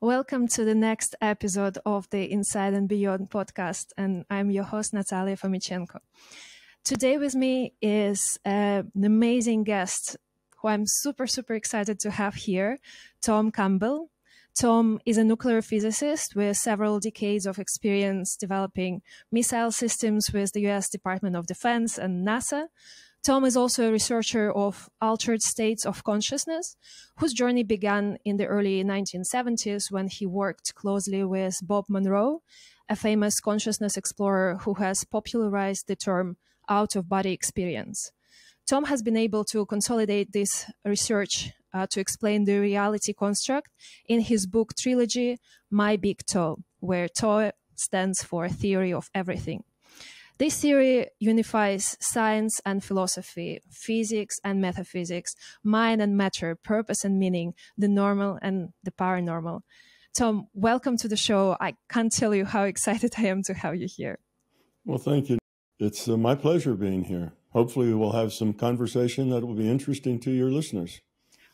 Welcome to the next episode of the Inside and Beyond podcast, and I'm your host, Natalia Fomichenko. Today with me is an amazing guest who I'm super excited to have here, Tom Campbell. Tom is a nuclear physicist with several decades of experience developing missile systems with the US Department of Defense and NASA. Tom is also a researcher of altered states of consciousness, whose journey began in the early 1970s when he worked closely with Bob Monroe, a famous consciousness explorer who has popularized the term out-of-body experience. Tom has been able to consolidate this research to explain the reality construct in his book trilogy, My Big Toe, where toe stands for theory of everything. This theory unifies science and philosophy, physics and metaphysics, mind and matter, purpose and meaning, the normal and the paranormal. Tom, welcome to the show. I can't tell you how excited I am to have you here. Well, thank you. It's my pleasure being here. Hopefully we'll have some conversation that will be interesting to your listeners.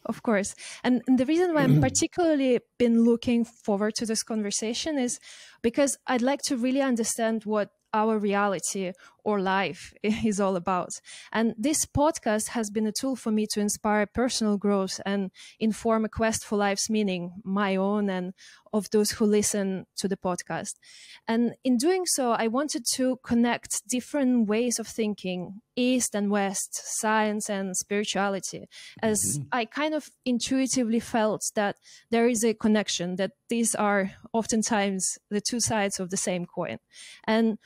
Of course. And the reason why I'm particularly been looking forward to this conversation is because I'd like to really understand what our reality or life is all about. And this podcast has been a tool for me to inspire personal growth and inform a quest for life's meaning, my own and of those who listen to the podcast. And in doing so, I wanted to connect different ways of thinking, East and West, science and spirituality, as I kind of intuitively felt that there is a connection, that these are oftentimes the two sides of the same coin. And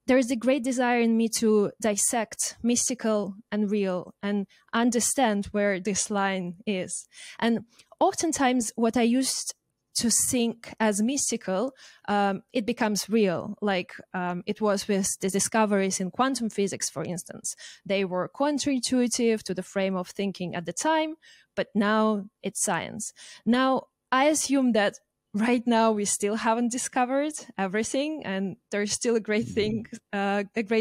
there is a great desire in me to dissect mystical and real and understand where this line is. And oftentimes what I used to think as mystical, it becomes real, like it was with the discoveries in quantum physics, for instance. They were counterintuitive to the frame of thinking at the time, but now it's science. Now, I assume that right now, we still haven't discovered everything, and there's still a great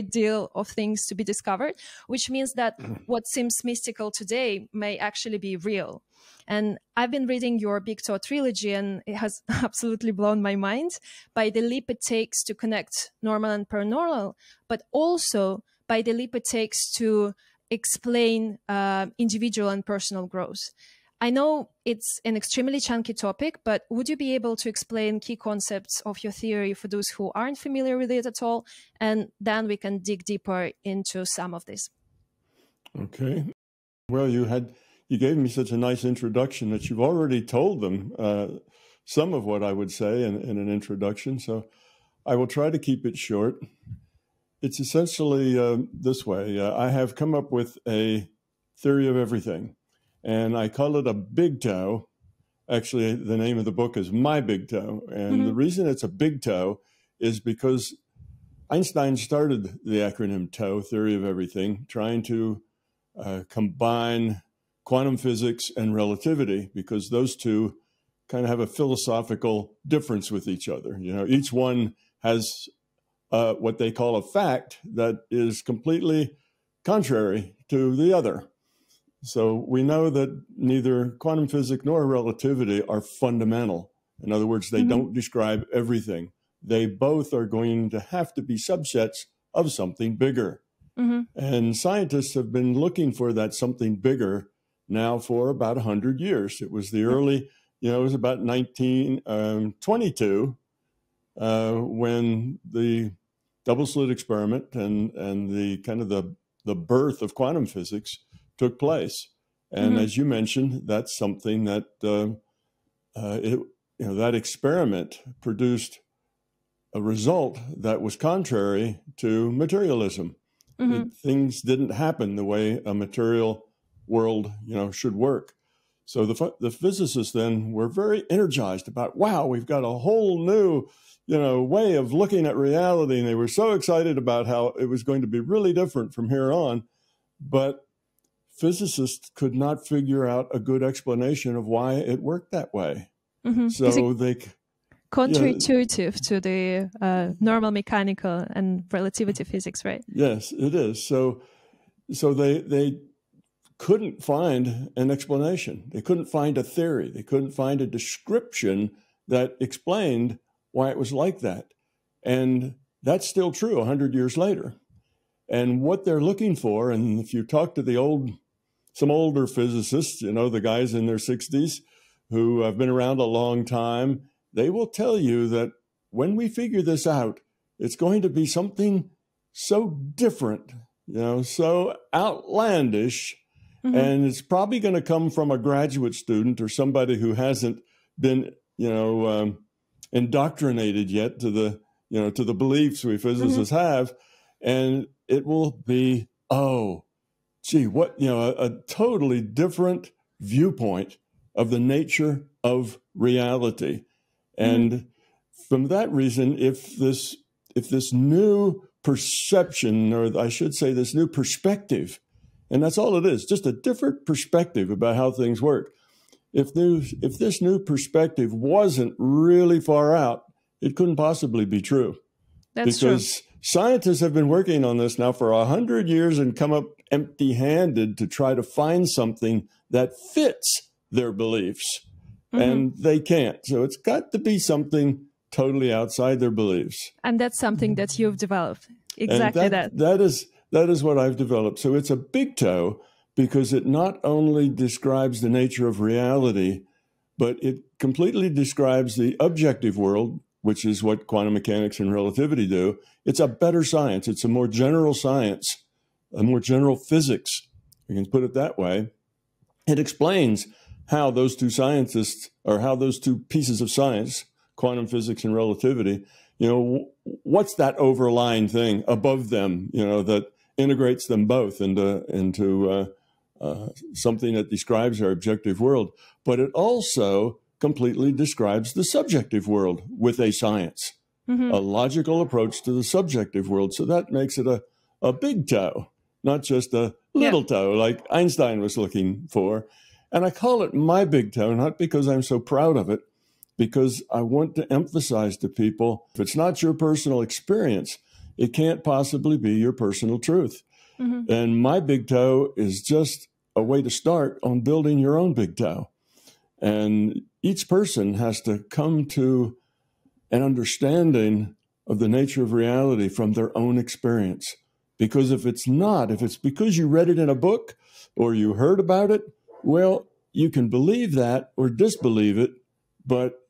deal of things to be discovered, which means that what seems mystical today may actually be real. And I've been reading your Big Toe trilogy, and it has absolutely blown my mind by the leap it takes to connect normal and paranormal, but also by the leap it takes to explain individual and personal growth. I know it's an extremely chunky topic, but would you be able to explain key concepts of your theory for those who aren't familiar with it at all? And then we can dig deeper into some of this. Okay. Well, you gave me such a nice introduction that you've already told them some of what I would say in an introduction. So I will try to keep it short. It's essentially this way. I have come up with a theory of everything. And I call it a big toe. Actually, the name of the book is My Big Toe. And the reason it's a big toe is because Einstein started the acronym TOE, theory of everything, trying to combine quantum physics and relativity, because those two kind of have a philosophical difference with each other. You know, each one has what they call a fact that is completely contrary to the other. So we know that neither quantum physics nor relativity are fundamental. In other words, they don't describe everything. They both are going to have to be subsets of something bigger. And scientists have been looking for that something bigger now for about 100 years. It was the early, it was about 1922 when the double slit experiment and the kind of the birth of quantum physics took place. And as you mentioned, that's something that that experiment produced a result that was contrary to materialism. Things didn't happen the way a material world, should work. So the physicists then were very energized about, wow, we've got a whole new, way of looking at reality. And they were so excited about how it was going to be really different from here on. But physicists could not figure out a good explanation of why it worked that way. So they counterintuitive to the normal mechanical and relativity physics, right? Yes, it is. So they couldn't find an explanation. They couldn't find a theory. They couldn't find a description that explained why it was like that. And that's still true 100 years later. And what they're looking for, and if you talk to some older physicists, you know, the guys in their 60s who have been around a long time, they will tell you that when we figure this out, it's going to be something so different, you know, so outlandish, and it's probably going to come from a graduate student or somebody who hasn't been, you know, indoctrinated yet to the, you know, to the beliefs we physicists have, and it will be, oh, gee, what, you know, a totally different viewpoint of the nature of reality. And from that reason, if this new perception, or I should say this new perspective, and that's all it is, just a different perspective about how things work. If this new perspective wasn't really far out, it couldn't possibly be true. That's because true. Scientists have been working on this now for 100 years and come up empty-handed to try to find something that fits their beliefs. And they can't. So it's got to be something totally outside their beliefs. And that's something that you've developed. Exactly that. That is what I've developed. So it's a big toe because it not only describes the nature of reality, but it completely describes the objective world, which is what quantum mechanics and relativity do. It's a better science. It's a more general science, a more general physics. We can put it that way. It explains how those two scientists, or how those two pieces of science, quantum physics and relativity, you know, what's that overlying thing above them, you know, that integrates them both into something that describes our objective world. But it also completely describes the subjective world with a science, a logical approach to the subjective world. So that makes it a big toe, not just a little toe like Einstein was looking for. And I call it my big toe, not because I'm so proud of it, because I want to emphasize to people, if it's not your personal experience, it can't possibly be your personal truth. And my big toe is just a way to start on building your own big toe. And each person has to come to an understanding of the nature of reality from their own experience. Because if it's not, if it's because you read it in a book or you heard about it, well, you can believe that or disbelieve it, but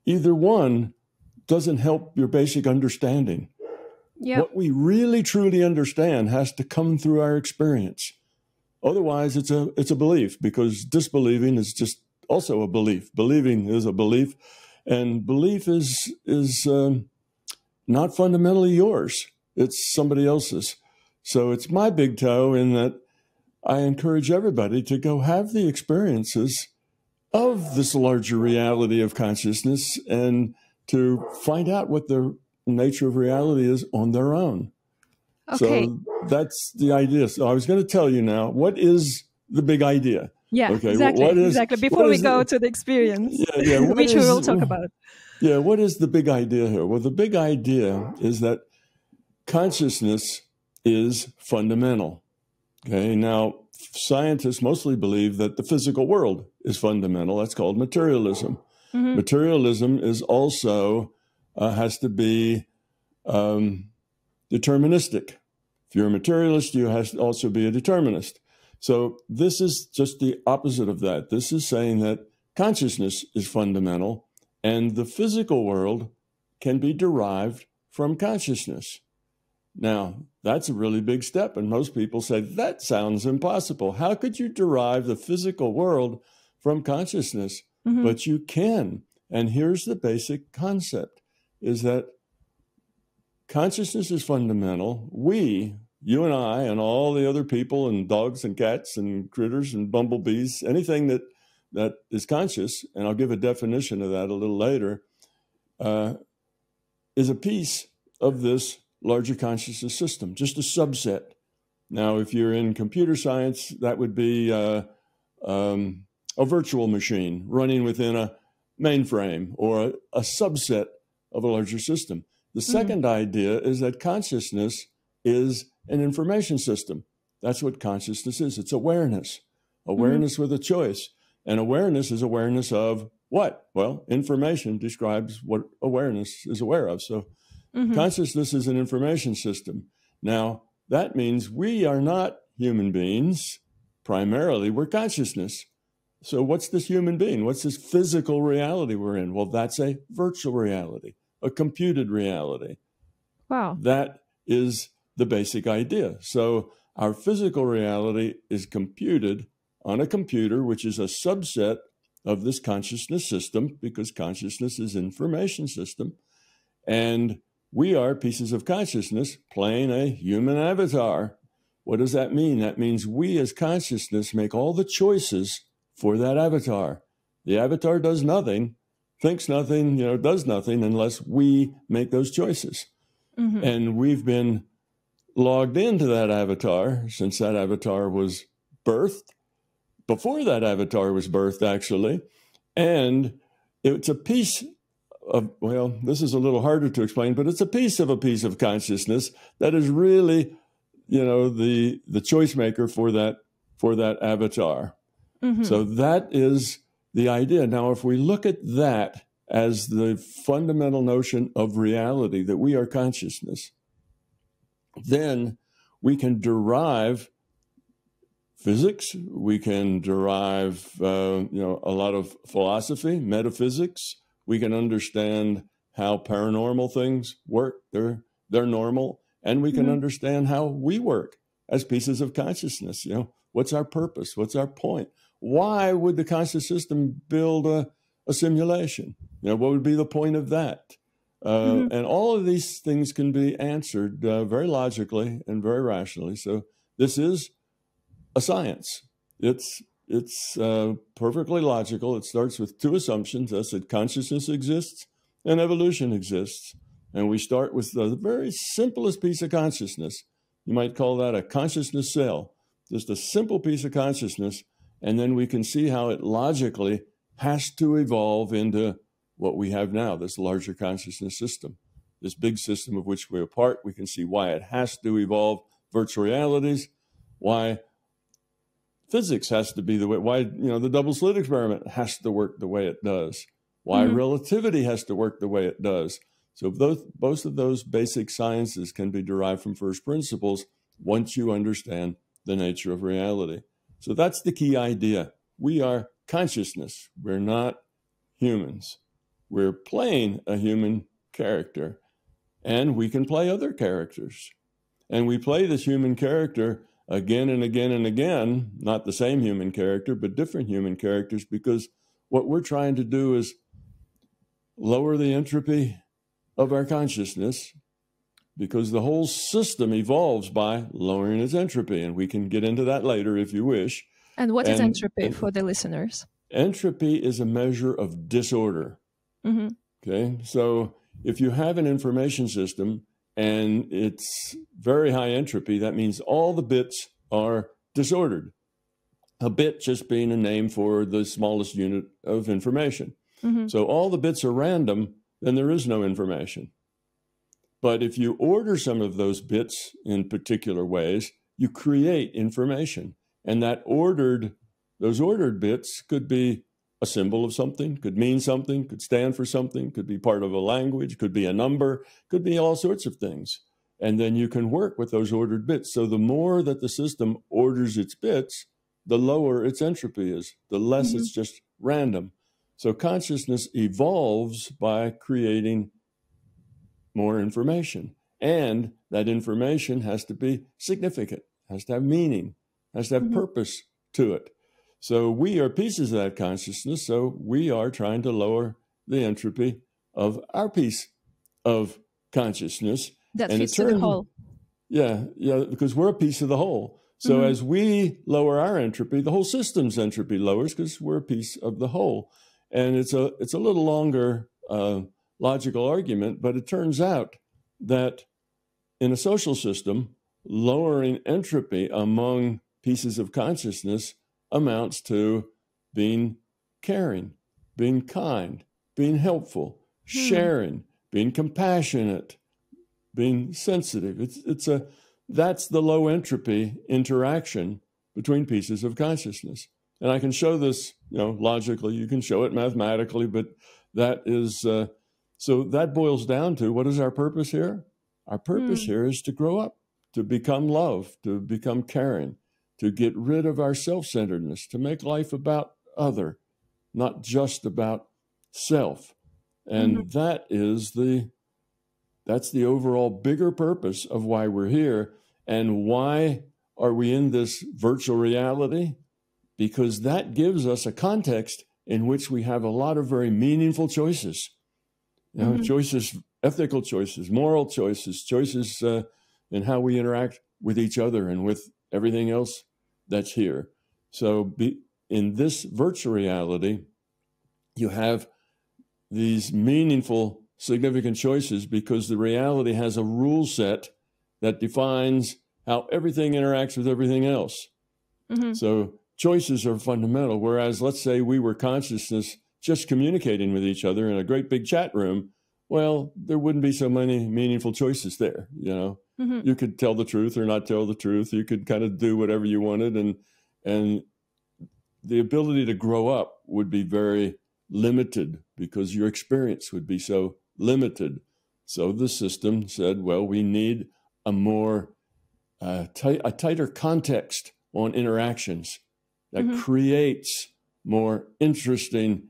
either one doesn't help your basic understanding. What we really truly understand has to come through our experience. Otherwise, it's a belief, because disbelieving is just also a belief. Believing is a belief, and belief is not fundamentally yours. It's somebody else's. So it's my big toe in that I encourage everybody to go have the experiences of this larger reality of consciousness and to find out what the nature of reality is on their own. Okay. So that's the idea. So I was going to tell you now, what is the big idea? Yeah, okay, exactly. Exactly. Before we go to the experience, which we will talk about. Yeah, what is the big idea here? Well, the big idea is that consciousness is fundamental. Okay, now scientists mostly believe that the physical world is fundamental. That's called materialism. Materialism is also has to be deterministic. If you're a materialist, you have to also be a determinist. So this is just the opposite of that. This is saying that consciousness is fundamental and the physical world can be derived from consciousness. Now, that's a really big step, and most people say, that sounds impossible. How could you derive the physical world from consciousness? But you can. And here's the basic concept, is that consciousness is fundamental. We, you and I, and all the other people, and dogs and cats and critters and bumblebees, anything that is conscious, and I'll give a definition of that a little later, is a piece of this larger consciousness system, just a subset. Now, if you're in computer science, that would be a virtual machine running within a mainframe or a subset of a larger system. The second idea is that consciousness is an information system. That's what consciousness is. It's awareness, awareness with a choice. And awareness is awareness of what? Well, information describes what awareness is aware of. So consciousness is an information system. Now, that means we are not human beings. Primarily, we're consciousness. So what's this human being? What's this physical reality we're in? Well, that's a virtual reality, a computed reality. Wow. That is the basic idea. So our physical reality is computed on a computer, which is a subset of this consciousness system, because consciousness is an information system. And we are pieces of consciousness playing a human avatar. What does that mean? That means we as consciousness make all the choices for that avatar. The avatar does nothing, thinks nothing, does nothing unless we make those choices. And we've been logged into that avatar since that avatar was birthed, before that avatar was birthed, actually. And it's a piece of, well, this is a little harder to explain, but it's a piece of consciousness that is really, the choice maker for that avatar. So that is the idea. Now, if we look at that as the fundamental notion of reality, that we are consciousness, then we can derive physics, we can derive, a lot of philosophy, metaphysics. We can understand how paranormal things work. They're normal. And we can understand how we work as pieces of consciousness. What's our purpose? What's our point? Why would the conscious system build a simulation? What would be the point of that? And all of these things can be answered very logically and very rationally. So this is a science. It's perfectly logical. It starts with two assumptions. That's that consciousness exists and evolution exists. And we start with the very simplest piece of consciousness. You might call that a consciousness cell, just a simple piece of consciousness. And then we can see how it logically has to evolve into what we have now, this larger consciousness system, this big system of which we're a part. We can see why it has to evolve virtual realities, why physics has to be the way, why, the double slit experiment has to work the way it does, why relativity has to work the way it does. So both of those basic sciences can be derived from first principles once you understand the nature of reality. So that's the key idea. We are consciousness. We're not humans. We're playing a human character, and we can play other characters. And we play this human character again and again and again, not the same human character, but different human characters, because what we're trying to do is lower the entropy of our consciousness, because the whole system evolves by lowering its entropy. And we can get into that later if you wish. And what is entropy for the listeners? Entropy is a measure of disorder. Okay, so if you have an information system and it's very high entropy, that means all the bits are disordered. A bit just being a name for the smallest unit of information. So all the bits are random, then there is no information. But if you order some of those bits in particular ways, you create information. And those ordered bits could be a symbol of something, could mean something, could stand for something, could be part of a language, could be a number, could be all sorts of things. And then you can work with those ordered bits. So the more that the system orders its bits, the lower its entropy is, the less it's just random. So consciousness evolves by creating more information. And that information has to be significant, has to have meaning, has to have purpose to it. So we are pieces of that consciousness. So we are trying to lower the entropy of our piece of consciousness. That fits to the whole. Yeah, because we're a piece of the whole. So as we lower our entropy, the whole system's entropy lowers because we're a piece of the whole. And it's a little longer logical argument, but it turns out that in a social system, lowering entropy among pieces of consciousness amounts to being caring, being kind, being helpful, sharing, being compassionate, being sensitive. That's the low entropy interaction between pieces of consciousness. And I can show this, logically. You can show it mathematically, but that is, so that boils down to, what is our purpose here? Our purpose here is to grow up, to become love, to become caring, to get rid of our self-centeredness, to make life about other, not just about self. And that's the overall bigger purpose of why we're here. And why are we in this virtual reality? Because that gives us a context in which we have a lot of very meaningful choices. Choices, ethical choices, moral choices, choices in how we interact with each other and with everything else that's here. So in this virtual reality, you have these meaningful, significant choices because the reality has a rule set that defines how everything interacts with everything else. So choices are fundamental. Whereas, let's say we were consciousness just communicating with each other in a great big chat room, well, there wouldn't be so many meaningful choices there. You could tell the truth or not tell the truth. You could kind of do whatever you wanted, and the ability to grow up would be very limited because your experience would be so limited. So the system said, well, we need a more tighter context on interactions that creates more interesting,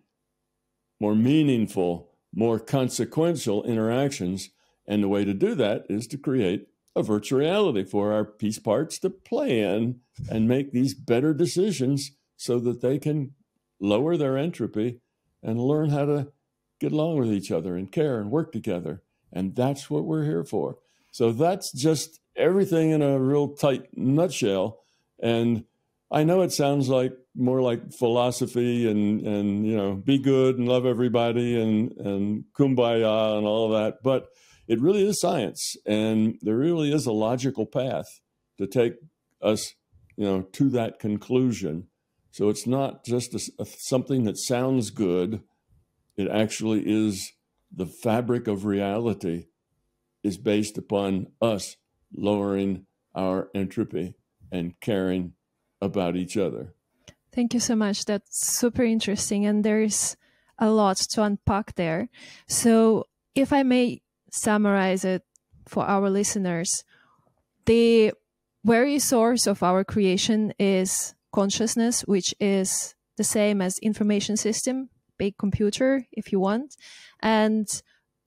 more meaningful, more consequential interactions. And the way to do that is to create a virtual reality for our piece parts to play in and make these better decisions so that they can lower their entropy and learn how to get along with each other and care and work together. And that's what we're here for. So that's just everything in a real tight nutshell. And I know it sounds like more like philosophy and be good and love everybody and kumbaya and all of that, but it really is science, and there really is a logical path to take us, to that conclusion. So it's not just something that sounds good. It actually is the fabric of reality is based upon us lowering our entropy and caring about each other. Thank you so much. That's super interesting. And there's a lot to unpack there. So if I may summarize it for our listeners, the very source of our creation is consciousness, which is the same as information system, big computer, if you want. And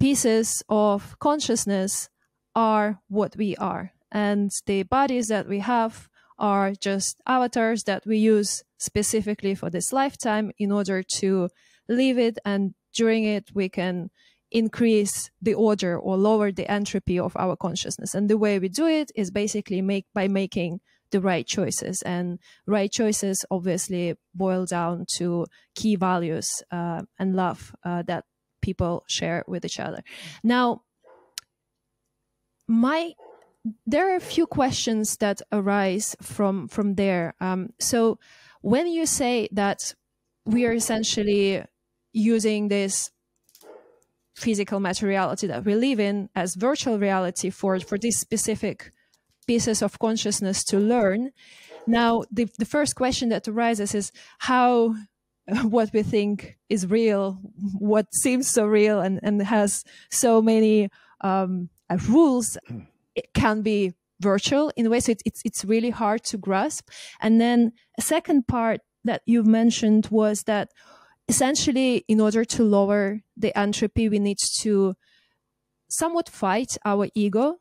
pieces of consciousness are what we are. And the bodies that we have are just avatars that we use specifically for this lifetime in order to live it. And during it, we can increase the order or lower the entropy of our consciousness. And the way we do it is basically by making the right choices. And right choices obviously boil down to key values and love that people share with each other. Now, there are a few questions that arise from there. So when you say that we are essentially using this physical materiality that we live in as virtual reality for these specific pieces of consciousness to learn, now the first question that arises is how what we think is real, what seems so real and has so many rules, it can be virtual in a way. So it's really hard to grasp. And then a second part that you mentioned was that essentially, in order to lower the entropy, we need to somewhat fight our ego.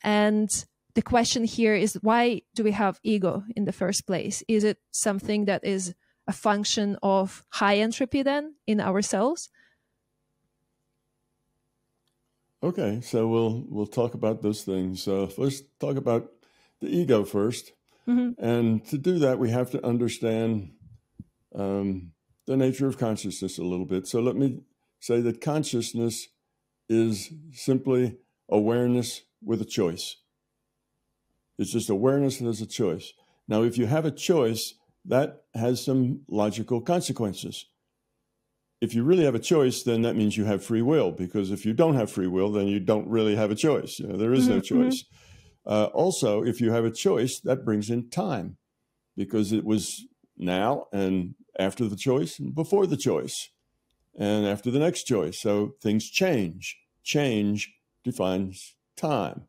And the question here is, why do we have ego in the first place? Is it something that is a function of high entropy then in ourselves? Okay, so we'll talk about those things. Let's talk about the ego first. And to do that, we have to understand the nature of consciousness a little bit. So let me say that consciousness is simply awareness with a choice. It's just awareness that has a choice. Now, if you have a choice, that has some logical consequences. If you really have a choice, then that means you have free will, because if you don't have free will, then you don't really have a choice. There is no choice. Also, if you have a choice, that brings in time, because it was now and after the choice and before the choice and after the next choice. So things change. Change defines time.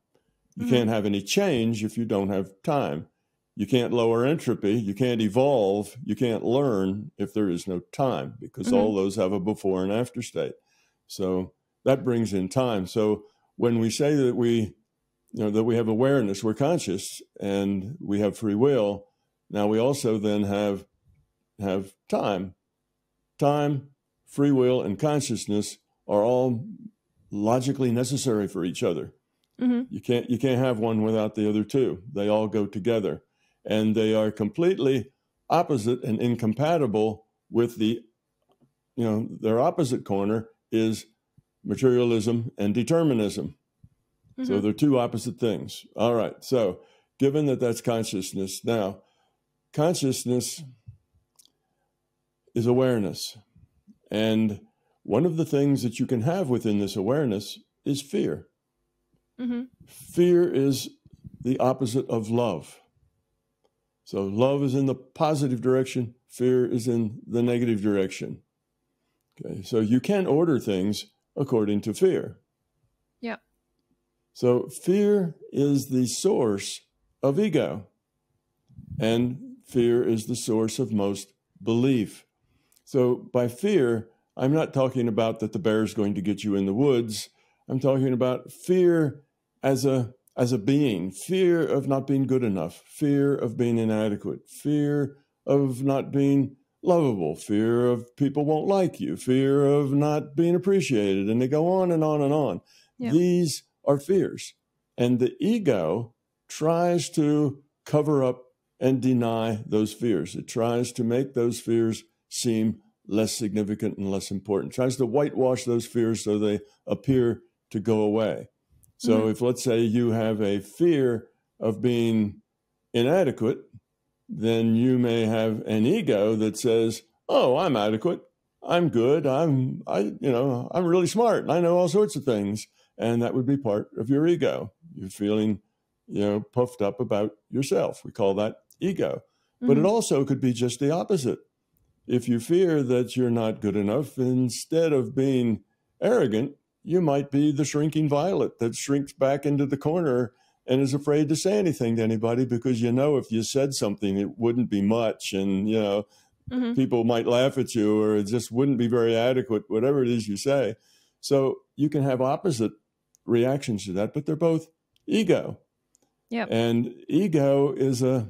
You can't have any change if you don't have time. You can't lower entropy. You can't evolve. You can't learn if there is no time, because all those have a before and after state. So that brings in time. So when we say that we have awareness, we're conscious, and we have free will, now we also then have time. Time, free will, and consciousness are all logically necessary for each other. You can't have one without the other two. They all go together, and they are completely opposite and incompatible with their opposite corner is materialism and determinism. So they're two opposite things. All right. So given that that's consciousness, now consciousness is awareness. And one of the things that you can have within this awareness is fear. Fear is the opposite of love. So love is in the positive direction. Fear is in the negative direction. Okay. So you can order things according to fear. Yeah. So fear is the source of ego, and fear is the source of most belief. So by fear, I'm not talking about that the bear is going to get you in the woods. I'm talking about fear as a being, fear of not being good enough, fear of being inadequate, fear of not being lovable, fear of people won't like you, fear of not being appreciated, and they go on and on and on. Yeah. These are fears. And the ego tries to cover up and deny those fears. It tries to make those fears seem less significant and less important. It tries to whitewash those fears so they appear to go away. So if, let's say, you have a fear of being inadequate, then you may have an ego that says, oh, I'm adequate, I'm good, I'm really smart, and I know all sorts of things. And that would be part of your ego. You're feeling, puffed up about yourself. We call that ego. But it also could be just the opposite. If you fear that you're not good enough, instead of being arrogant, you might be the shrinking violet that shrinks back into the corner and is afraid to say anything to anybody because if you said something, it wouldn't be much, and people might laugh at you, or it just wouldn't be very adequate, whatever it is you say. So you can have opposite reactions to that, but they're both ego. Yep. And ego is a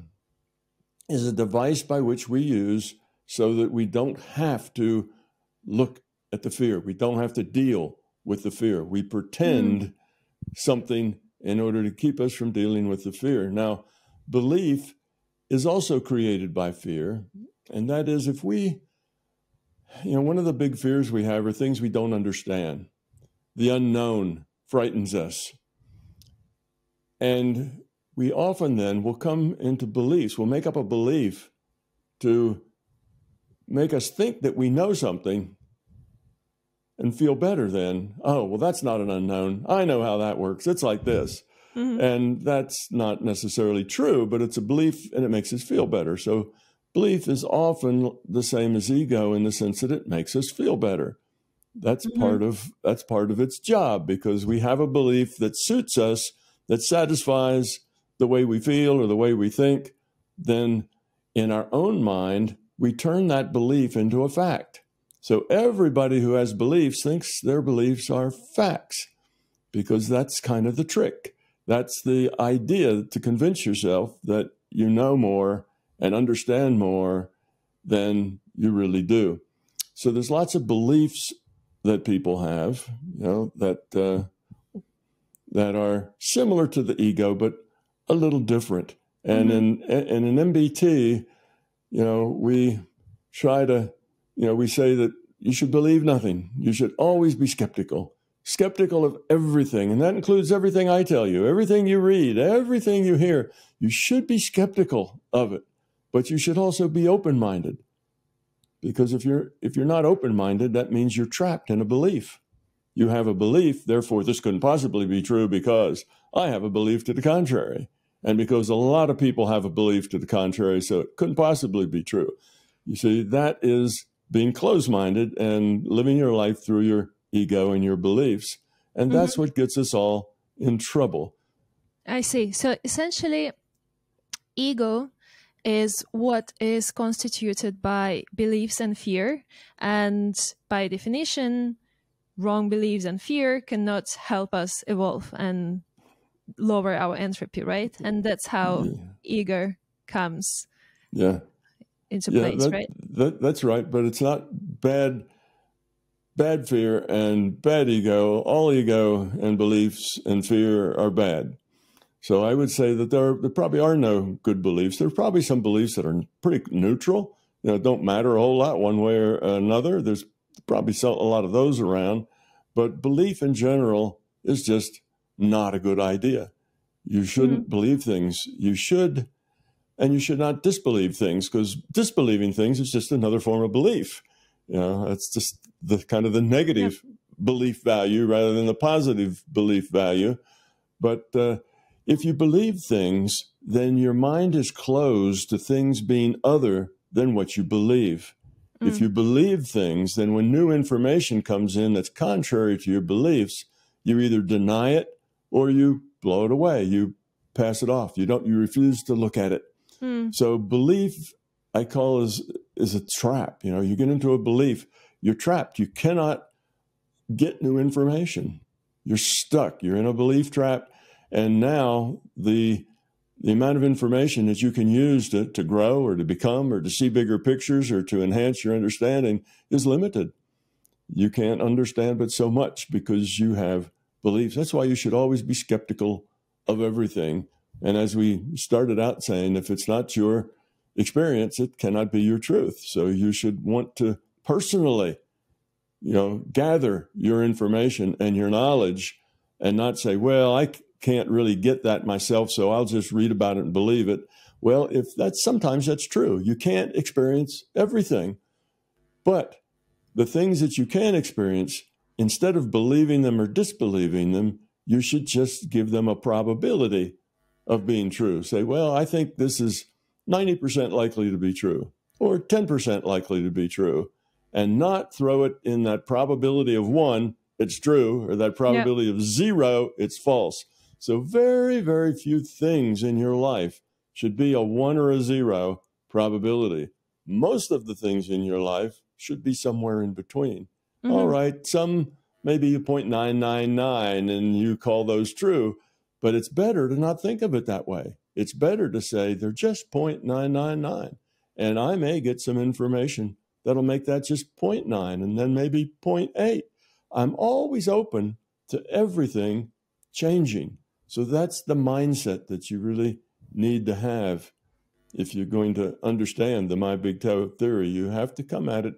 device by which we use so that we don't have to look at the fear. We don't have to deal with the fear. We pretend something in order to keep us from dealing with the fear. Now, belief is also created by fear. And that is, if we, one of the big fears we have are things we don't understand. The unknown frightens us. And we often then will come into beliefs. We'll make up a belief to make us think that we know something and feel better then. Oh, well, that's not an unknown. I know how that works. It's like this. And that's not necessarily true, but it's a belief and it makes us feel better. So belief is often the same as ego in the sense that it makes us feel better. That's part of its job, because we have a belief that suits us, that satisfies the way we feel or the way we think. Then in our own mind, we turn that belief into a fact. So everybody who has beliefs thinks their beliefs are facts, because that's kind of the trick. That's the idea, to convince yourself that you know more and understand more than you really do. So there's lots of beliefs that people have, that are similar to the ego, but a little different. And in MBT, we try to, we say that you should believe nothing. You should always be skeptical of everything. And that includes everything I tell you, everything you read, everything you hear. You should be skeptical of it, but you should also be open-minded. Because if you're not open-minded, that means you're trapped in a belief. You have a belief, therefore this couldn't possibly be true because I have a belief to the contrary. and because a lot of people have a belief to the contrary, so it couldn't possibly be true. You see, that is being closed-minded and living your life through your ego and your beliefs. And that's what gets us all in trouble. I see. So essentially, ego is what is constituted by beliefs and fear. And by definition, wrong beliefs and fear cannot help us evolve and lower our entropy, right? And that's how ego comes into place, right? That's right. But it's not bad fear and bad ego. All ego and beliefs and fear are bad. So I would say that there probably are no good beliefs. There are probably some beliefs that are pretty neutral, don't matter a whole lot one way or another. There's probably a lot of those around. But belief in general is just not a good idea. You shouldn't believe things. You should not disbelieve things, because disbelieving things is just another form of belief. It's just the kind of the negative belief value rather than the positive belief value. But if you believe things, then your mind is closed to things being other than what you believe. If you believe things, then when new information comes in that's contrary to your beliefs, you either deny it or you blow it away. You pass it off. You refuse to look at it. So belief, I call is a trap. You get into a belief, you're trapped. You cannot get new information. You're stuck. You're in a belief trap. And now the amount of information that you can use to grow or to become or to see bigger pictures or to enhance your understanding is limited. You can't understand but so much because you have beliefs. That's why you should always be skeptical of everything. And as we started out saying, if it's not your experience, it cannot be your truth. So you should want to personally, gather your information and your knowledge and not say, well, I can't really get that myself, so I'll just read about it and believe it. Well, sometimes that's true. You can't experience everything. But the things that you can experience, instead of believing them or disbelieving them, you should just give them a probability of being true. Say, well, I think this is 90% likely to be true, or 10% likely to be true, and not throw it in that probability of 1, it's true, or that probability of 0, it's false. So very, very few things in your life should be a 1 or a 0 probability. Most of the things in your life should be somewhere in between. All right, some maybe a 0.999 and you call those true, but it's better to not think of it that way. It's better to say they're just 0.999, and I may get some information that'll make that just 0.9 and then maybe 0.8. I'm always open to everything changing. So that's the mindset that you really need to have if you're going to understand the My Big Toe theory. You have to come at it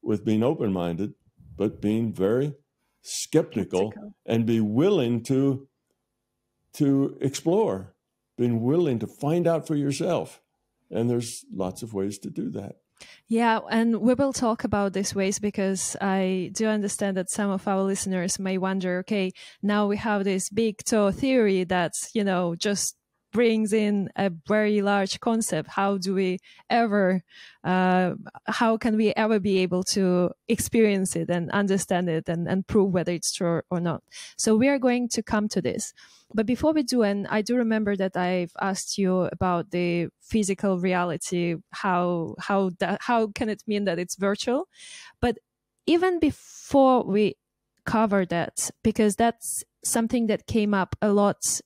with being open-minded, but being very skeptical and be willing to explore, being willing to find out for yourself. And there's lots of ways to do that. Yeah, and we will talk about these ways, because I do understand that some of our listeners may wonder, okay, now we have this big toe theory that's, just brings in a very large concept. How can we ever be able to experience it and understand it and prove whether it's true or not? So we are going to come to this. But before we do, and I do remember that I've asked you about the physical reality, how can it mean that it's virtual? But even before we cover that, because that's something that came up a lot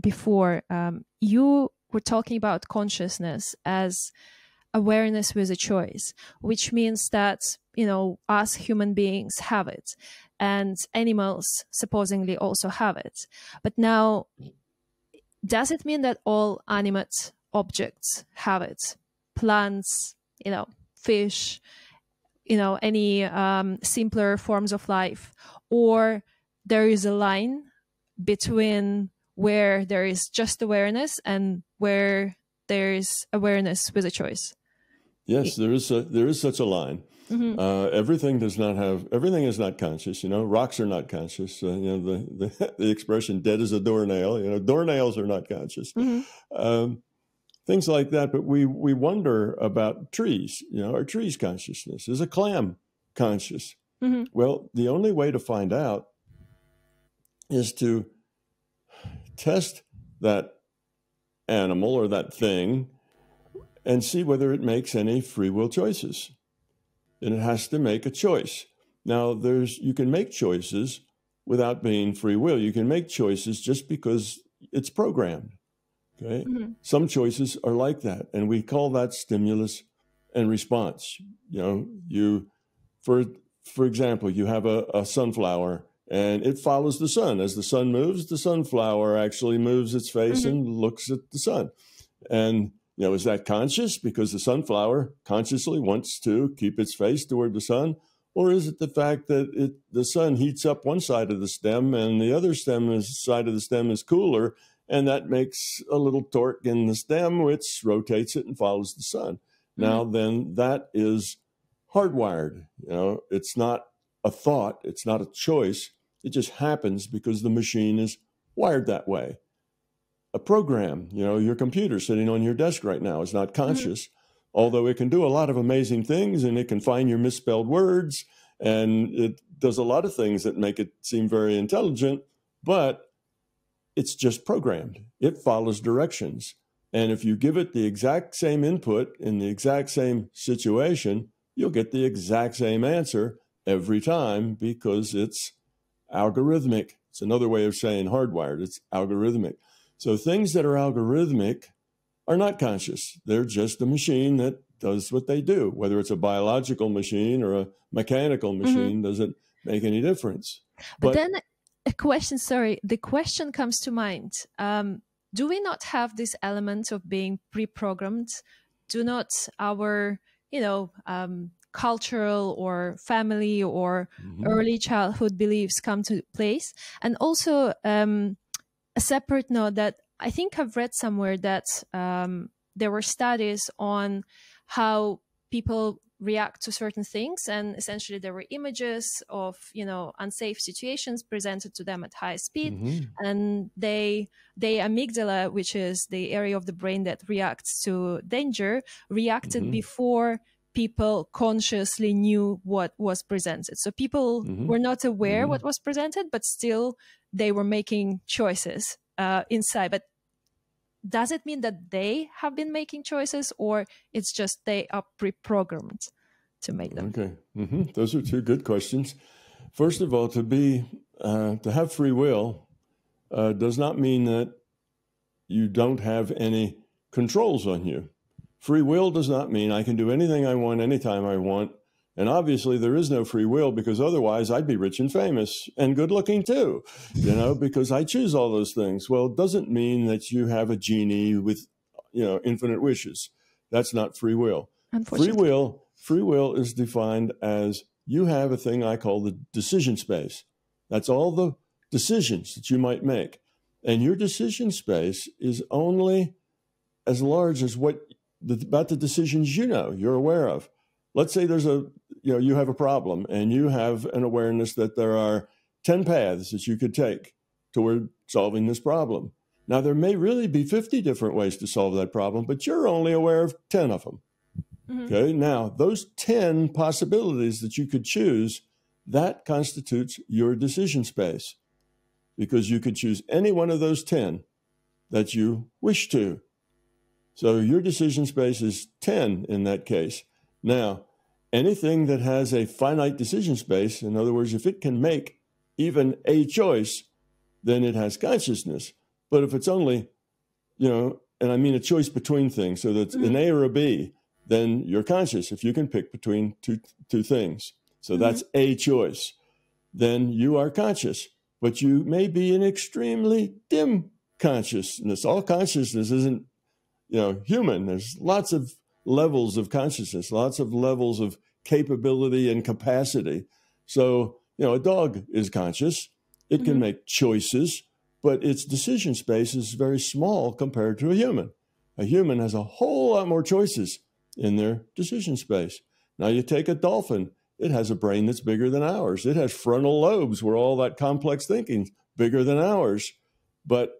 before, you were talking about consciousness as awareness with a choice, which means that, us human beings have it. And animals supposedly also have it. But now, does it mean that all animate objects have it? Plants, fish, any simpler forms of life? Or there is a line between where there is just awareness and where there is awareness with a choice? Yes, there is such a line. Mm-hmm. Everything is not conscious. You know, rocks are not conscious. You know, the expression "dead as a doornail." You know, doornails are not conscious. Mm-hmm. Things like that. But we wonder about trees. You know, are trees consciousness? Is a clam conscious? Mm-hmm. Well, the only way to find out is to test that animal or that thing and see whether it makes any free will choices. And it has to make a choice. Now, you can make choices without being free will. You can make choices just because it's programmed. Okay? Mm-hmm. Some choices are like that, and we call that stimulus and response. You know, for example, you have a sunflower, and it follows the sun. As the sun moves, the sunflower actually moves its face Mm-hmm. and looks at the sun. And you know, is that conscious because the sunflower consciously wants to keep its face toward the sun? Or is it the fact that the sun heats up one side of the stem and the other side of the stem is cooler, and that makes a little torque in the stem which rotates it and follows the sun? Mm-hmm. Now, then that is hardwired. You know, it's not a thought, it's not a choice. It just happens because the machine is wired that way. A program, you know, your computer sitting on your desk right now is not conscious, although it can do a lot of amazing things, and it can find your misspelled words, and it does a lot of things that make it seem very intelligent, but it's just programmed. It follows directions. And if you give it the exact same input in the exact same situation, you'll get the exact same answer every time because it's algorithmic. It's another way of saying hardwired. It's algorithmic. So things that are algorithmic are not conscious. They're just a machine that does what they do. Whether it's a biological machine or a mechanical machine doesn't make any difference. But then the question comes to mind. Do we not have this element of being pre-programmed? Do not our, cultural or family or early childhood beliefs come to place? And also, a separate note that I think I've read somewhere that there were studies on how people react to certain things, and essentially there were images of unsafe situations presented to them at high speed, and the amygdala, which is the area of the brain that reacts to danger, reacted before people consciously knew what was presented. So people were not aware what was presented, but still they were making choices inside. But does it mean that they have been making choices, or it's just they are pre-programmed to make them? Okay. Those are two good questions. First of all, to have free will does not mean that you don't have any controls on you. Free will does not mean I can do anything I want anytime I want. And obviously there is no free will, because otherwise I'd be rich and famous and good looking too, because I choose all those things. Well, it doesn't mean that you have a genie with, infinite wishes. That's not free will. Free will is defined as you have a thing I call the decision space. That's all the decisions that you might make. And your decision space is only as large as about the decisions you're aware of. Let's say there's you have a problem and you have an awareness that there are 10 paths that you could take toward solving this problem. Now, there may really be 50 different ways to solve that problem, but you're only aware of 10 of them. Okay. Now, those 10 possibilities that you could choose, that constitutes your decision space, because you could choose any one of those 10 that you wish to. So your decision space is 10 in that case. Now, anything that has a finite decision space, in other words, if it can make even a choice, then it has consciousness. But if it's only, and I mean a choice between things, so that's an A or a B, then you're conscious if you can pick between two things. So that's a choice. Then you are conscious, but you may be an extremely dim consciousness. All consciousness isn't, human. There's lots of levels of consciousness, lots of levels of capability and capacity. So, a dog is conscious. It can make choices, but its decision space is very small compared to a human. A human has a whole lot more choices in their decision space. Now you take a dolphin, it has a brain that's bigger than ours. It has frontal lobes where all that complex thinking is bigger than ours. But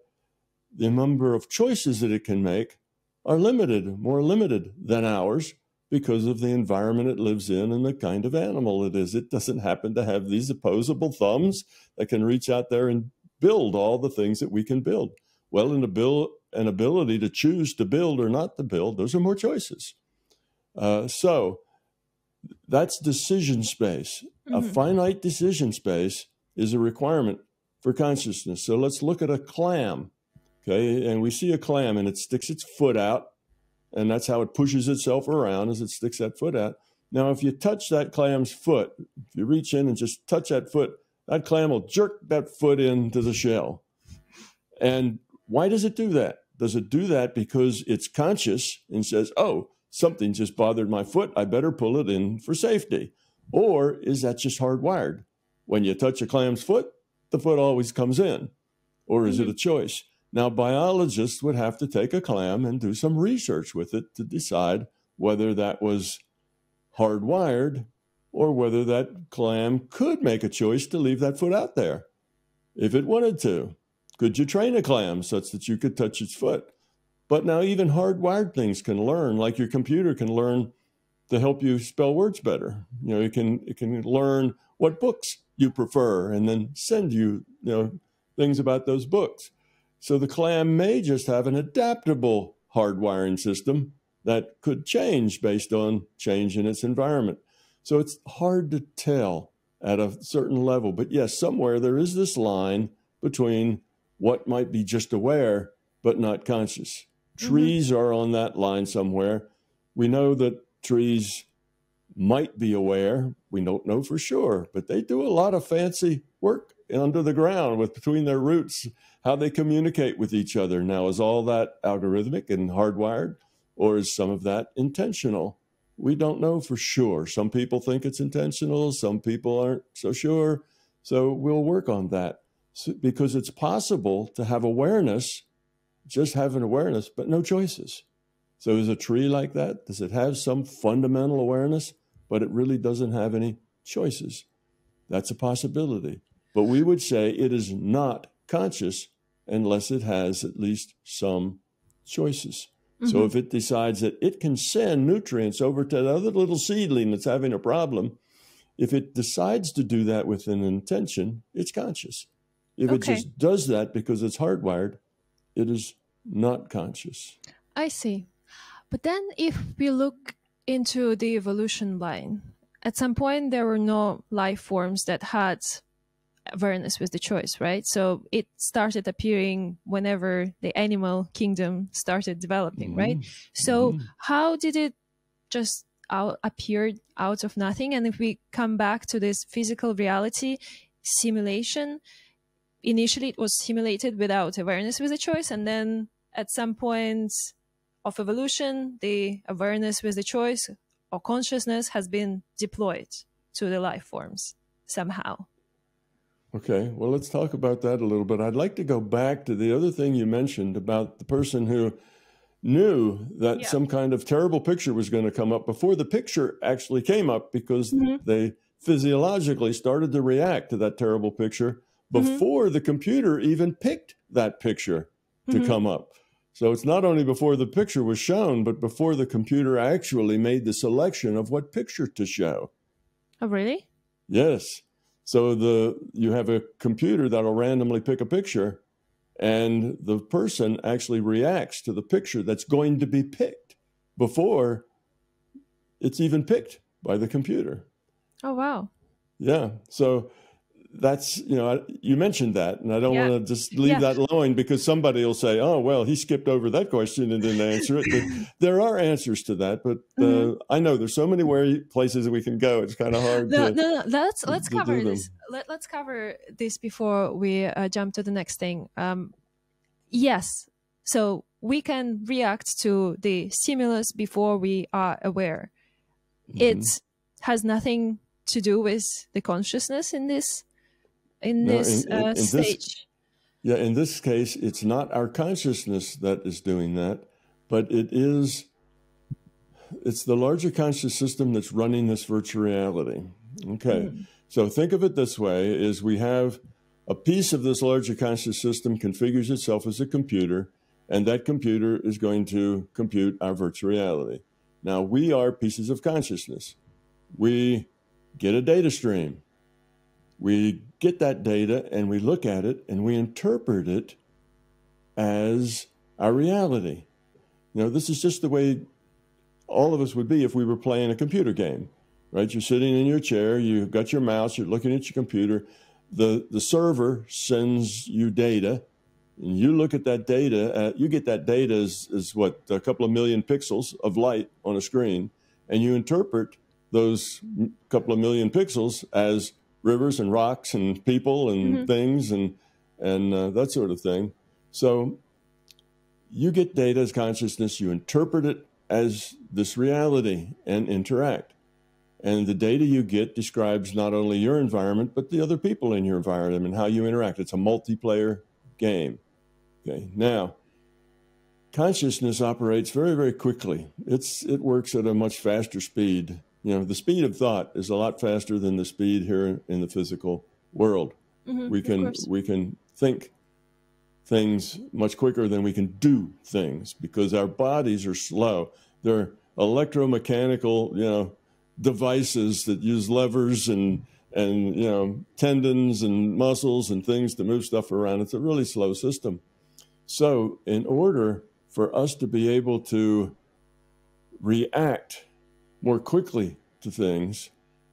the number of choices that it can make are limited, more limited than ours, because of the environment it lives in and the kind of animal it is. It doesn't happen to have these opposable thumbs that can reach out there and build all the things that we can build. Well, an ability to choose to build or not to build, those are more choices. So that's decision space. A finite decision space is a requirement for consciousness. So let's look at a clam, okay? And we see a clam and it sticks its foot out, and that's how it pushes itself around, as it sticks that foot out. Now, if you touch that clam's foot, if you reach in and just touch that foot, that clam will jerk that foot into the shell. And why does it do that? Does it do that because it's conscious and says, oh, something just bothered my foot, I better pull it in for safety? Or is that just hardwired? When you touch a clam's foot, the foot always comes in. Or is it a choice? Now, biologists would have to take a clam and do some research with it to decide whether that was hardwired or whether that clam could make a choice to leave that foot out there if it wanted to. Could you train a clam such that you could touch its foot? But now even hardwired things can learn, like your computer can learn to help you spell words better. You know, it can learn what books you prefer and then send you, things about those books. So the clam may just have an adaptable hardwiring system that could change based on change in its environment. So it's hard to tell at a certain level. But yes, somewhere there is this line between what might be just aware but not conscious. Trees are on that line somewhere. We know that trees might be aware. We don't know for sure, but they do a lot of fancy work under the ground between their roots, how they communicate with each other. Now, is all that algorithmic and hardwired, or is some of that intentional? We don't know for sure. Some people think it's intentional. Some people aren't so sure. So we'll work on that, because it's possible to have awareness, just have an awareness, but no choices. So is a tree like that? Does it have some fundamental awareness, but it really doesn't have any choices? That's a possibility. But we would say it is not conscious unless it has at least some choices. So if it decides that it can send nutrients over to the other little seedling that's having a problem, if it decides to do that with an intention, it's conscious. If it just does that because it's hardwired, it is not conscious. I see. But then if we look into the evolution line, at some point there were no life forms that had awareness with the choice, right? So it started appearing whenever the animal kingdom started developing, right? So how did it just appear out of nothing? And if we come back to this physical reality simulation, initially it was simulated without awareness with the choice, and then at some point of evolution, the awareness with the choice or consciousness has been deployed to the life forms somehow. Okay, well, let's talk about that a little bit. I'd like to go back to the other thing you mentioned about the person who knew that some kind of terrible picture was going to come up before the picture actually came up, because they physiologically started to react to that terrible picture before the computer even picked that picture to come up. So it's not only before the picture was shown, but before the computer actually made the selection of what picture to show. Oh, really? Yes. So you have a computer that'll randomly pick a picture, and the person actually reacts to the picture that's going to be picked before it's even picked by the computer. Oh, wow. Yeah. So that's, you mentioned that, and I don't want to just leave that alone, because somebody will say, oh, well, he skipped over that question and didn't answer it. But there are answers to that, but I know there's so many places that we can go. It's kind of hard No. Let's cover this. Let's cover this before we jump to the next thing. Yes. So we can react to the stimulus before we are aware. It has nothing to do with the consciousness in this stage. In this case, it's not our consciousness that is doing that, but it is it's the larger conscious system that's running this virtual reality. Okay, so think of it this way, is we have a piece of this larger conscious system configures itself as a computer, and that computer is going to compute our virtual reality. Now, we are pieces of consciousness. We get a data stream. We get that data and we look at it and we interpret it as our reality. You know, this is just the way all of us would be if we were playing a computer game, right? You're sitting in your chair, you've got your mouse, you're looking at your computer. The server sends you data, and you look at that data. You get that data as what, a couple of million pixels of light on a screen, and you interpret those couple of million pixels as rivers and rocks and people and things and that sort of thing. So you get data as consciousness, you interpret it as this reality and interact. And the data you get describes not only your environment, but the other people in your environment and how you interact. It's a multiplayer game. Okay. Now, consciousness operates very, very quickly. It works at a much faster speed. You know, the speed of thought is a lot faster than the speed here in the physical world. We can think things much quicker than we can do things because our bodies are slow. They're electromechanical, you know, devices that use levers and you know, tendons and muscles and things to move stuff around. It's a really slow system. So in order for us to be able to react more quickly to things,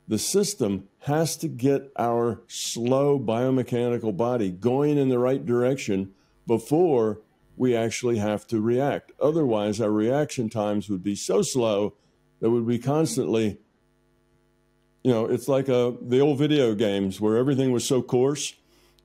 the system has to get our slow biomechanical body going in the right direction before we actually have to react. Otherwise, our reaction times would be so slow that we'd be constantly, you know, it's like the old video games where everything was so coarse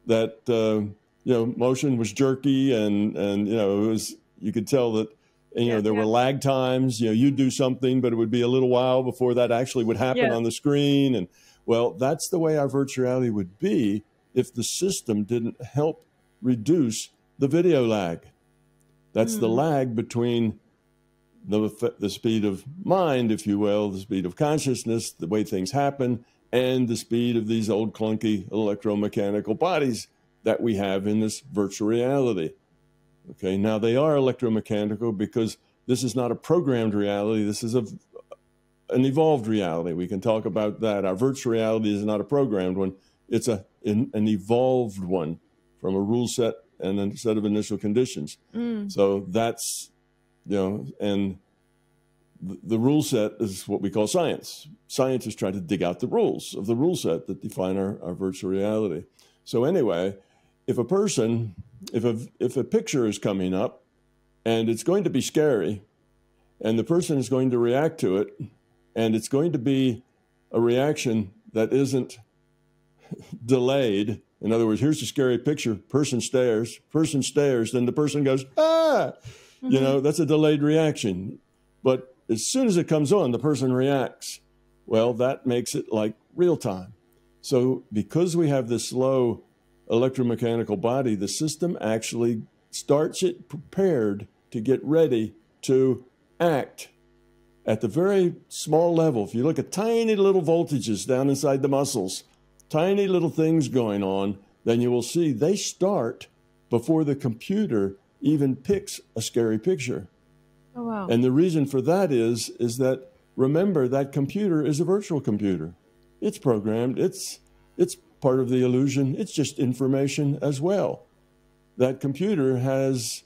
that, you know, motion was jerky and you know, it was, you could tell that, you know, there were lag times, you know, you'd do something, but it would be a little while before that actually would happen on the screen. And well, that's the way our virtual reality would be if the system didn't help reduce the video lag. That's the lag between the speed of mind, if you will, the speed of consciousness, the way things happen, and the speed of these old clunky electromechanical bodies that we have in this virtual reality. Okay, now they are electromechanical because this is not a programmed reality. This is an evolved reality. We can talk about that. Our virtual reality is not a programmed one. It's an evolved one from a rule set and a set of initial conditions. So that's, you know, and the rule set is what we call science. Scientists try to dig out the rules of the rule set that define our virtual reality. So anyway, if a person, if a picture is coming up and it's going to be scary and the person is going to react to it and it's going to be a reaction that isn't delayed. In other words, here's a scary picture, person stares, then the person goes, ah, you know, that's a delayed reaction. But as soon as it comes on, the person reacts. Well, that makes it like real time. So because we have this slow electromechanical body, the system actually starts it prepared to get ready to act at the very small level. If you look at tiny little voltages down inside the muscles, tiny little things going on, then you will see they start before the computer even picks a scary picture. Oh, wow. And the reason for that is that, remember, that computer is a virtual computer. It's programmed. It's part of the illusion. It's just information as well. That computer has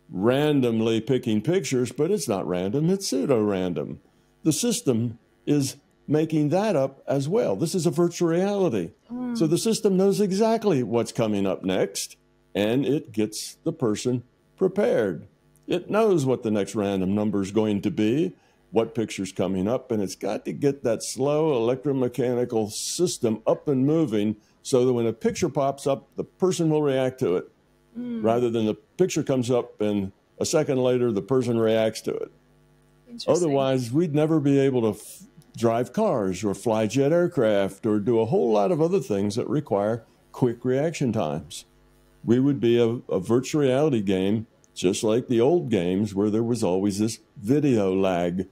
randomly picking pictures, but it's not random. It's pseudo-random. The system is making that up as well. This is a virtual reality. So the system knows exactly what's coming up next, and it gets the person prepared. It knows what the next random number is going to be, what picture's coming up, and it's got to get that slow electromechanical system up and moving so that when a picture pops up, the person will react to it, rather than the picture comes up and a second later the person reacts to it. Otherwise, we'd never be able to drive cars or fly jet aircraft or do a whole lot of other things that require quick reaction times. We would be a virtual reality game just like the old games where there was always this video lag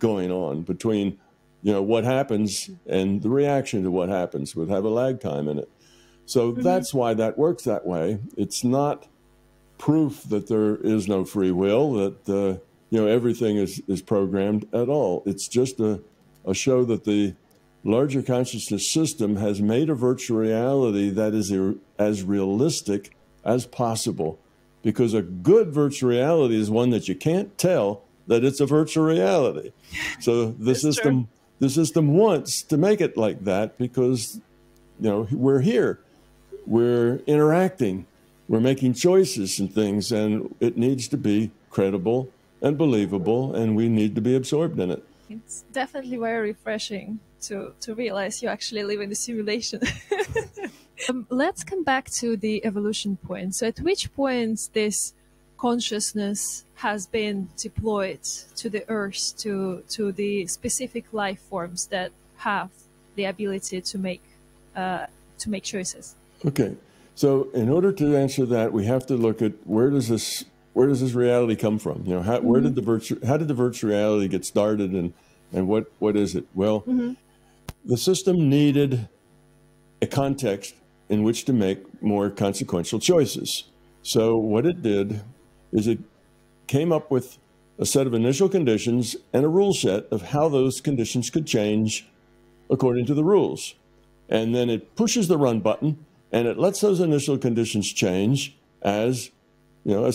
going on between, what happens and the reaction to what happens would have a lag time in it. So that's why that works that way. It's not proof that there is no free will, that, everything is programmed at all. It's just a show that the larger consciousness system has made a virtual reality that is as realistic as possible. Because a good virtual reality is one that you can't tell that it's a virtual reality. So the system wants to make it like that because, we're here, we're interacting, we're making choices and things, and it needs to be credible and believable, and we need to be absorbed in it. It's definitely very refreshing to realize you actually live in the simulation. Let's come back to the evolution point. So at which point this consciousness has been deployed to the Earth, to the specific life forms that have the ability to make choices? Okay, so in order to answer that, we have to look at where does this reality come from? How did the virtual reality get started, and what is it? Well, the system needed a context in which to make more consequential choices. So what it did is it came up with a set of initial conditions and a rule set of how those conditions could change according to the rules. And then it pushes the run button, and it lets those initial conditions change as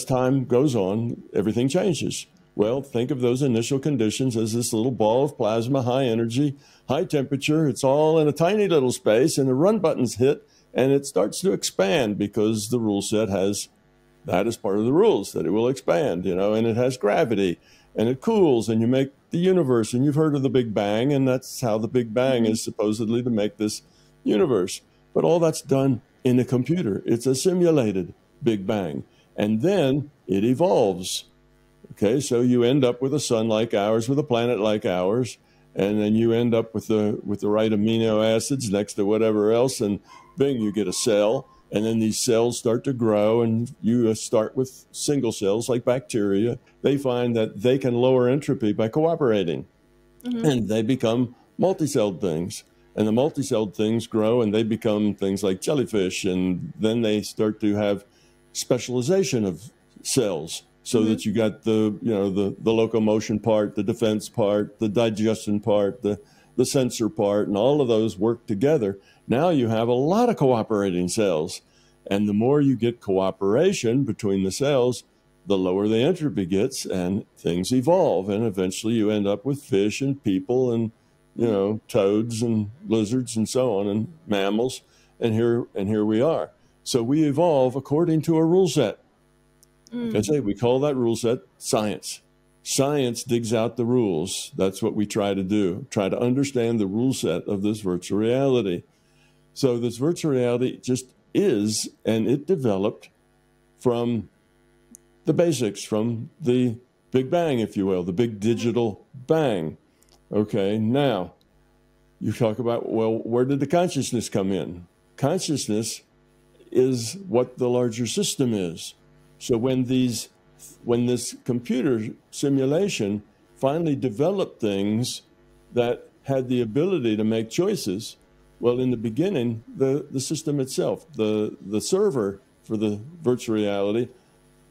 time goes on, everything changes. Well, think of those initial conditions as this little ball of plasma, high energy, high temperature. It's all in a tiny little space, and the run button's hit, and it starts to expand because the rule set has that as part of the rules, that it will expand, and it has gravity, and it cools, and you make the universe. And you've heard of the Big Bang, and that's how the Big Bang is supposedly to make this universe. But all that's done in a computer. It's a simulated Big Bang. And then it evolves. Okay, so you end up with a sun like ours, with a planet like ours, and then you end up with the right amino acids next to whatever else, and bing, you get a cell. And then these cells start to grow, and you start with single cells like bacteria. They find that they can lower entropy by cooperating, and they become multicelled things. And the multicelled things grow, and they become things like jellyfish, and then they start to have specialization of cells, so that you got the locomotion part, the defense part, the digestion part, the sensor part, and all of those work together. Now you have a lot of cooperating cells. And the more you get cooperation between the cells, the lower the entropy gets, and things evolve. And eventually you end up with fish and people and, toads and lizards and so on, and mammals. And here we are. So we evolve according to a rule set. Like I say, we call that rule set science. Science digs out the rules. That's what we try to do, try to understand the rule set of this virtual reality. So this virtual reality just is, and it developed from the basics, from the Big Bang, if you will, the big digital bang. Okay, now you talk about, well, where did the consciousness come in? Consciousness is what the larger system is. So when this computer simulation finally developed things that had the ability to make choices, well, in the beginning, the system itself, the server for the virtual reality,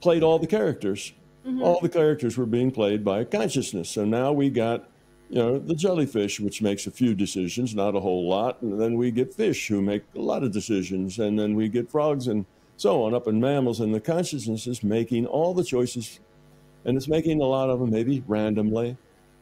played all the characters. All the characters were being played by consciousness. So now we got, the jellyfish, which makes a few decisions, not a whole lot. And then we get fish who make a lot of decisions. And then we get frogs and so on up in mammals. And the consciousness is making all the choices. And it's making a lot of them maybe randomly,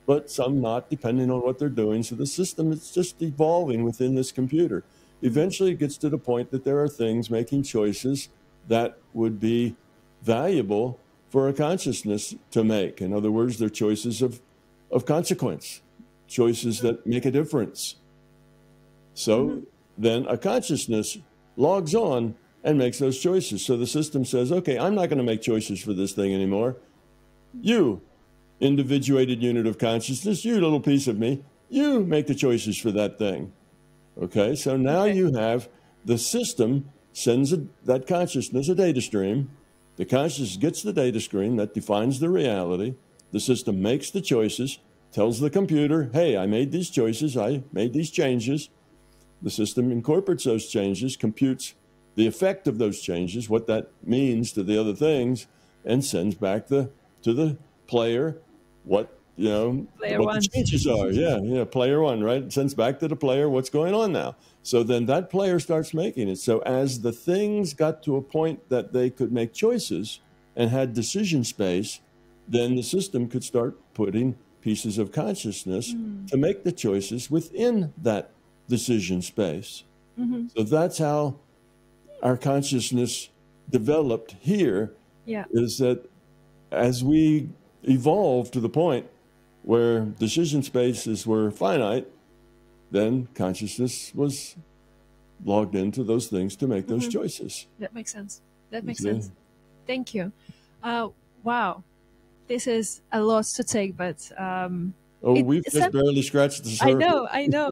but some not, depending on what they're doing. So the system is just evolving within this computer. Eventually it gets to the point that there are things making choices that would be valuable for a consciousness to make. In other words, they're choices of consequence, choices that make a difference. So then a consciousness logs on and makes those choices. So the system says, okay, I'm not going to make choices for this thing anymore. You, individuated unit of consciousness, you little piece of me, you make the choices for that thing. Okay, so now you have the system sends that consciousness a data stream. The consciousness gets the data stream that defines the reality. The system makes the choices, tells the computer, hey, I made these choices, I made these changes. The system incorporates those changes, computes the effect of those changes, what that means to the other things, and sends back to the player what Player what the one. changes are. Yeah, player one, right? It sends back to the player what's going on now. So then that player starts making it. So as the things got to a point that they could make choices and had decision space, then the system could start putting pieces of consciousness to make the choices within that decision space. So that's how our consciousness developed here. Is that as we evolved to the point where decision spaces were finite, then consciousness was logged into those things to make those choices. That makes sense. That makes sense. Thank you. Wow. This is a lot to take, but we've just barely scratched the surface. I know.